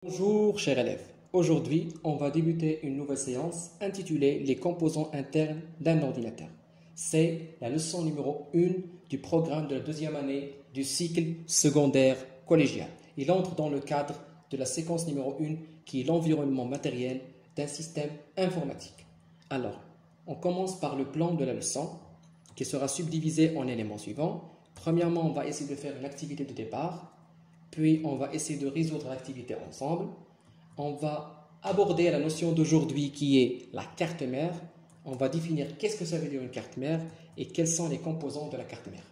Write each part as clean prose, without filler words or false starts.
Bonjour chers élèves, aujourd'hui on va débuter une nouvelle séance intitulée Les composants internes d'un ordinateur. C'est la leçon numéro 1 du programme de la deuxième année du cycle secondaire collégial. Il entre dans le cadre de la séquence numéro 1 qui est l'environnement matériel d'un système informatique. Alors, on commence par le plan de la leçon qui sera subdivisé en éléments suivants. Premièrement, on va essayer de faire une activité de départ. Puis, on va essayer de résoudre l'activité ensemble. On va aborder la notion d'aujourd'hui qui est la carte mère. On va définir qu'est-ce que ça veut dire une carte mère et quels sont les composants de la carte mère.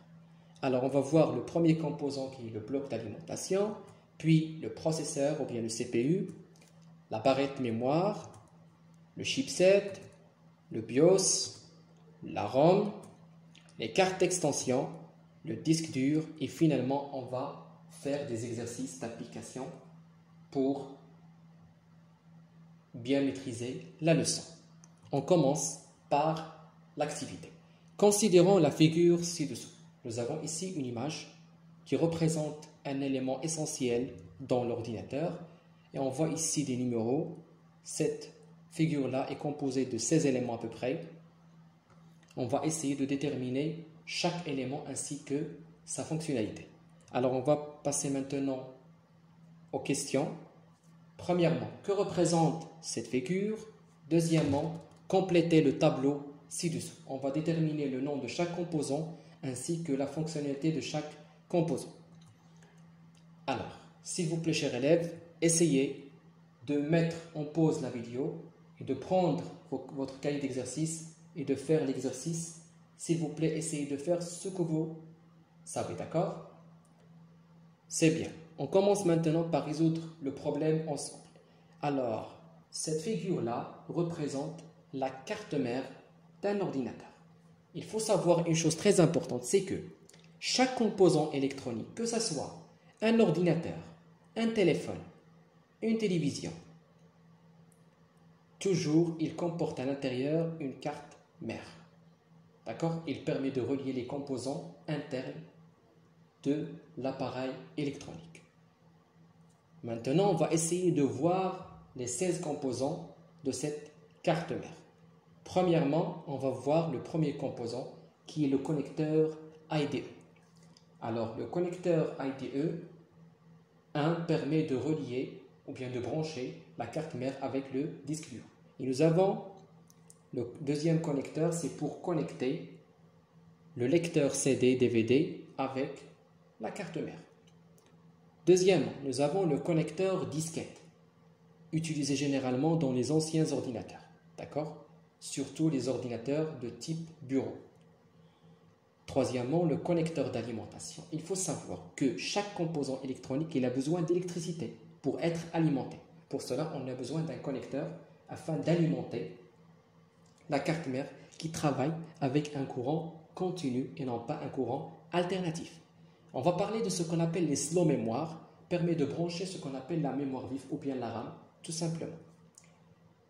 Alors, on va voir le premier composant qui est le bloc d'alimentation, puis le processeur ou bien le CPU, la barrette mémoire, le chipset, le BIOS, la ROM, les cartes d'extension, le disque dur et finalement, on va faire des exercices d'application pour bien maîtriser la leçon. On commence par l'activité. Considérons la figure ci-dessous. Nous avons ici une image qui représente un élément essentiel dans l'ordinateur et on voit ici des numéros. Cette figure-là est composée de 16 éléments à peu près. On va essayer de déterminer chaque élément ainsi que sa fonctionnalité. Alors, on va passer maintenant aux questions. Premièrement, que représente cette figure? Deuxièmement, complétez le tableau ci-dessous. On va déterminer le nom de chaque composant ainsi que la fonctionnalité de chaque composant. Alors, s'il vous plaît, chers élèves, essayez de mettre en pause la vidéo et de prendre votre cahier d'exercice et de faire l'exercice. S'il vous plaît, essayez de faire ce que vous savez, d'accord? C'est bien. On commence maintenant par résoudre le problème ensemble. Alors, cette figure-là représente la carte mère d'un ordinateur. Il faut savoir une chose très importante, c'est que chaque composant électronique, que ce soit un ordinateur, un téléphone, une télévision, toujours il comporte à l'intérieur une carte mère. D'accord? Il permet de relier les composants internes de l'appareil électronique. Maintenant, on va essayer de voir les 16 composants de cette carte mère. Premièrement, on va voir le premier composant qui est le connecteur IDE. Alors, le connecteur IDE 1 permet de relier ou bien de brancher la carte mère avec le disque dur. Et nous avons le deuxième connecteur, c'est pour connecter le lecteur CD-DVD avec la carte mère. Deuxièmement, nous avons le connecteur disquette, utilisé généralement dans les anciens ordinateurs, d'accord? Surtout les ordinateurs de type bureau. Troisièmement, le connecteur d'alimentation. Il faut savoir que chaque composant électronique il a besoin d'électricité pour être alimenté. Pour cela, on a besoin d'un connecteur afin d'alimenter la carte mère qui travaille avec un courant continu et non pas un courant alternatif. On va parler de ce qu'on appelle les slow mémoires, permet de brancher ce qu'on appelle la mémoire vive ou bien la RAM, tout simplement.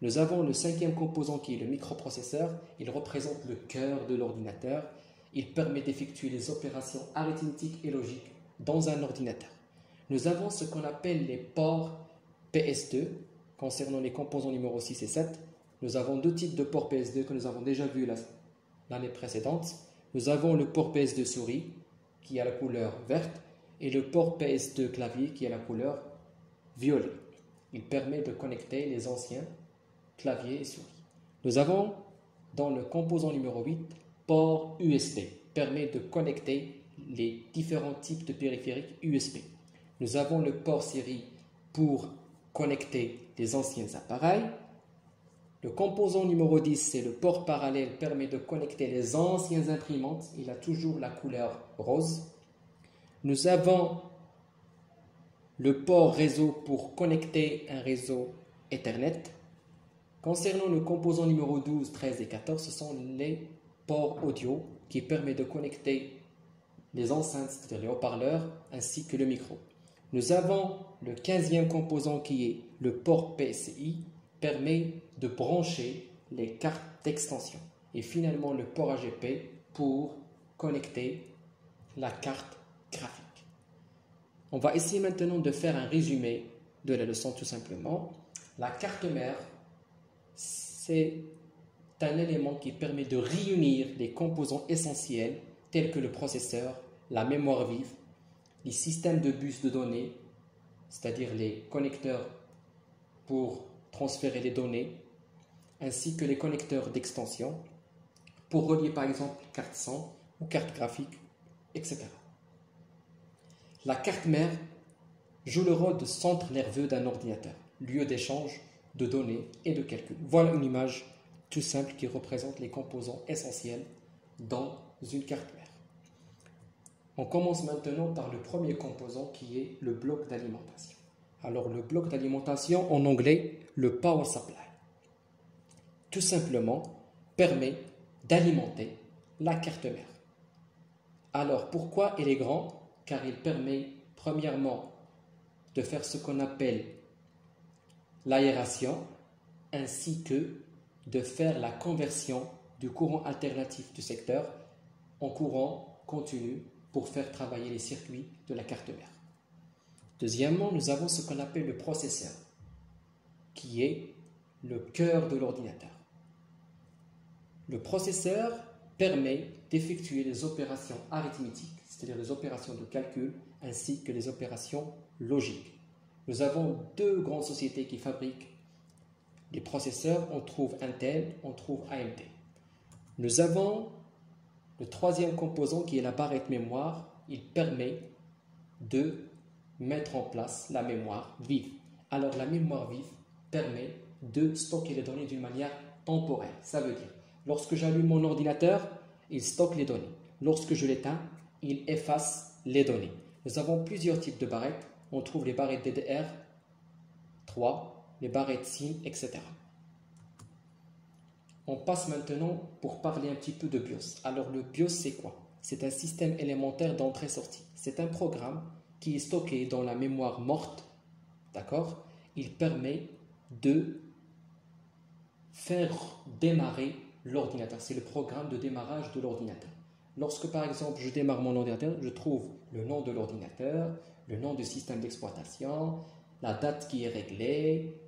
Nous avons le cinquième composant qui est le microprocesseur. Il représente le cœur de l'ordinateur. Il permet d'effectuer les opérations arithmétiques et logiques dans un ordinateur. Nous avons ce qu'on appelle les ports PS2. Concernant les composants numéro 6 et 7, nous avons deux types de ports PS2 que nous avons déjà vus l'année précédente. Nous avons le port PS2 souris qui a la couleur verte et le port PS2 clavier qui a la couleur violet. Il permet de connecter les anciens claviers et souris. Nous avons dans le composant numéro 8 port USB, permet de connecter les différents types de périphériques USB. Nous avons le port série pour connecter les anciens appareils. Le composant numéro 10, c'est le port parallèle, permet de connecter les anciennes imprimantes. Il a toujours la couleur rose. Nous avons le port réseau pour connecter un réseau Ethernet. Concernant le composant numéro 12, 13 et 14, ce sont les ports audio qui permettent de connecter les enceintes, c'est-à-dire les haut-parleurs, ainsi que le micro. Nous avons le 15e composant qui est le port PCI, permet de brancher les cartes d'extension. Et finalement, le port AGP pour connecter la carte graphique. On va essayer maintenant de faire un résumé de la leçon tout simplement. La carte mère, c'est un élément qui permet de réunir les composants essentiels tels que le processeur, la mémoire vive, les systèmes de bus de données, c'est-à-dire les connecteurs pour transférer les données, ainsi que les connecteurs d'extension pour relier par exemple carte son ou carte graphique, etc. La carte mère joue le rôle de centre nerveux d'un ordinateur, lieu d'échange de données et de calcul. Voilà une image tout simple qui représente les composants essentiels dans une carte mère. On commence maintenant par le premier composant qui est le bloc d'alimentation. Alors le bloc d'alimentation, en anglais, le power supply, tout simplement permet d'alimenter la carte mère. Alors pourquoi il est grand? Car il permet premièrement de faire ce qu'on appelle l'aération ainsi que de faire la conversion du courant alternatif du secteur en courant continu pour faire travailler les circuits de la carte mère. Deuxièmement, nous avons ce qu'on appelle le processeur, qui est le cœur de l'ordinateur. Le processeur permet d'effectuer les opérations arithmétiques, c'est-à-dire les opérations de calcul, ainsi que les opérations logiques. Nous avons deux grandes sociétés qui fabriquent les processeurs. On trouve Intel, on trouve AMD. Nous avons le troisième composant qui est la barrette mémoire. Il permet de mettre en place la mémoire vive. Alors la mémoire vive permet de stocker les données d'une manière temporaire. Ça veut dire, lorsque j'allume mon ordinateur, il stocke les données. Lorsque je l'éteins, il efface les données. Nous avons plusieurs types de barrettes. On trouve les barrettes DDR3, les barrettes SIM, etc. On passe maintenant pour parler un petit peu de BIOS. Alors le BIOS, c'est quoi? C'est un système élémentaire d'entrée-sortie. C'est un programme qui est stocké dans la mémoire morte. D'accord? Il permet de faire démarrer l'ordinateur. C'est le programme de démarrage de l'ordinateur. Lorsque par exemple je démarre mon ordinateur, je trouve le nom de l'ordinateur, le nom du système d'exploitation, la date qui est réglée,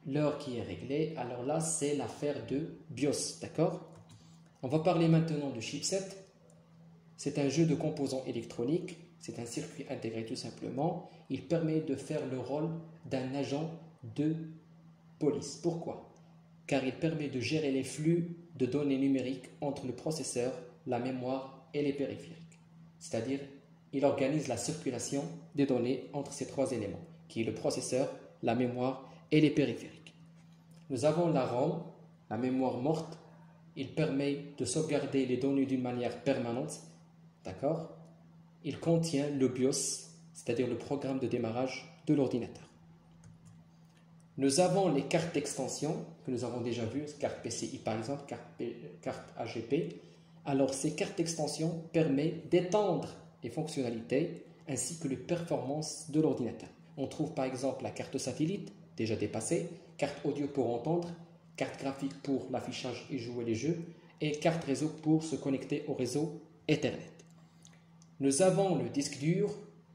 l'heure qui est réglée. Alors là, c'est l'affaire de BIOS, d'accord? On va parler maintenant de chipset. C'est un jeu de composants électroniques, c'est un circuit intégré tout simplement. Il permet de faire le rôle d'un agent de police. Pourquoi? Car il permet de gérer les flux de données numériques entre le processeur, la mémoire et les périphériques. C'est-à-dire, il organise la circulation des données entre ces trois éléments, qui est le processeur, la mémoire et les périphériques. Nous avons la ROM, la mémoire morte. Il permet de sauvegarder les données d'une manière permanente. D'accord? Il contient le BIOS, c'est-à-dire le programme de démarrage de l'ordinateur. Nous avons les cartes d'extension que nous avons déjà vues, carte PCI par exemple, carte AGP. Alors ces cartes d'extension permettent d'étendre les fonctionnalités ainsi que les performances de l'ordinateur. On trouve par exemple la carte satellite, déjà dépassée, carte audio pour entendre, carte graphique pour l'affichage et jouer les jeux, et carte réseau pour se connecter au réseau Ethernet. Nous avons le disque dur.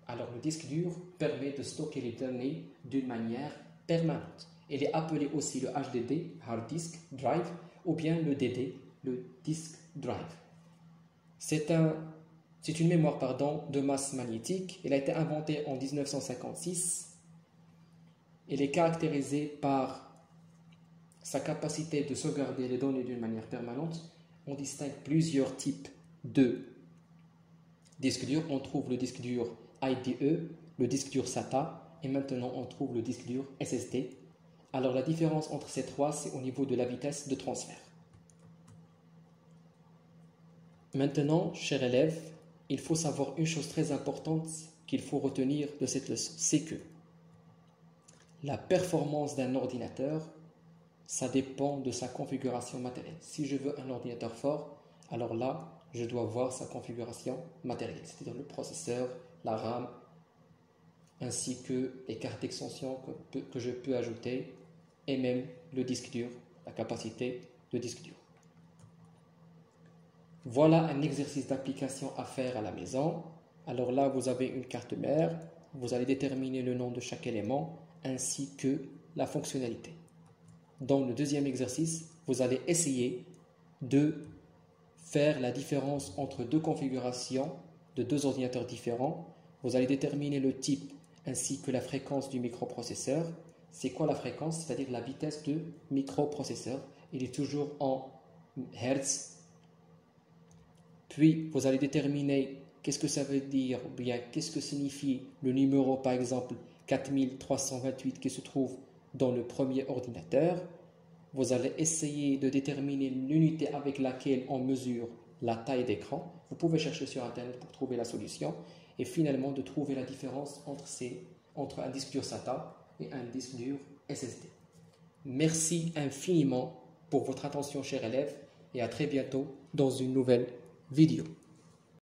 Alors le disque dur permet de stocker les données d'une manière permanente. Il est appelé aussi le HDD, Hard Disk Drive, ou bien le DD, le Disk Drive. C'est une mémoire de masse magnétique. Elle a été inventée en 1956. Elle est caractérisée par sa capacité de sauvegarder les données d'une manière permanente. On distingue plusieurs types de disques durs. On trouve le disque dur IDE, le disque dur SATA, et maintenant on trouve le disque dur SSD. Alors la différence entre ces trois, c'est au niveau de la vitesse de transfert. Maintenant, chers élèves, il faut savoir une chose très importante qu'il faut retenir de cette leçon, c'est que la performance d'un ordinateur, ça dépend de sa configuration matérielle. Si je veux un ordinateur fort, alors là, je dois voir sa configuration matérielle, c'est-à-dire le processeur, la RAM, ainsi que les cartes d'extension que je peux ajouter, et même le disque dur, la capacité de disque dur. Voilà un exercice d'application à faire à la maison. Alors là, vous avez une carte mère. vous allez déterminer le nom de chaque élément ainsi que la fonctionnalité. Dans le deuxième exercice, vous allez essayer de faire la différence entre deux configurations de deux ordinateurs différents. Vous allez déterminer le type ainsi que la fréquence du microprocesseur. C'est quoi la fréquence? C'est-à-dire la vitesse de microprocesseur. Il est toujours en Hertz. Puis, vous allez déterminer qu'est-ce que ça veut dire, ou bien qu'est-ce que signifie le numéro, par exemple, 4328 qui se trouve dans le premier ordinateur. Vous allez essayer de déterminer l'unité avec laquelle on mesure la taille d'écran. Vous pouvez chercher sur Internet pour trouver la solution. Et finalement, de trouver la différence entre un disque dur SATA et un disque dur SSD. Merci infiniment pour votre attention, chers élèves, et à très bientôt dans une nouvelle vidéo.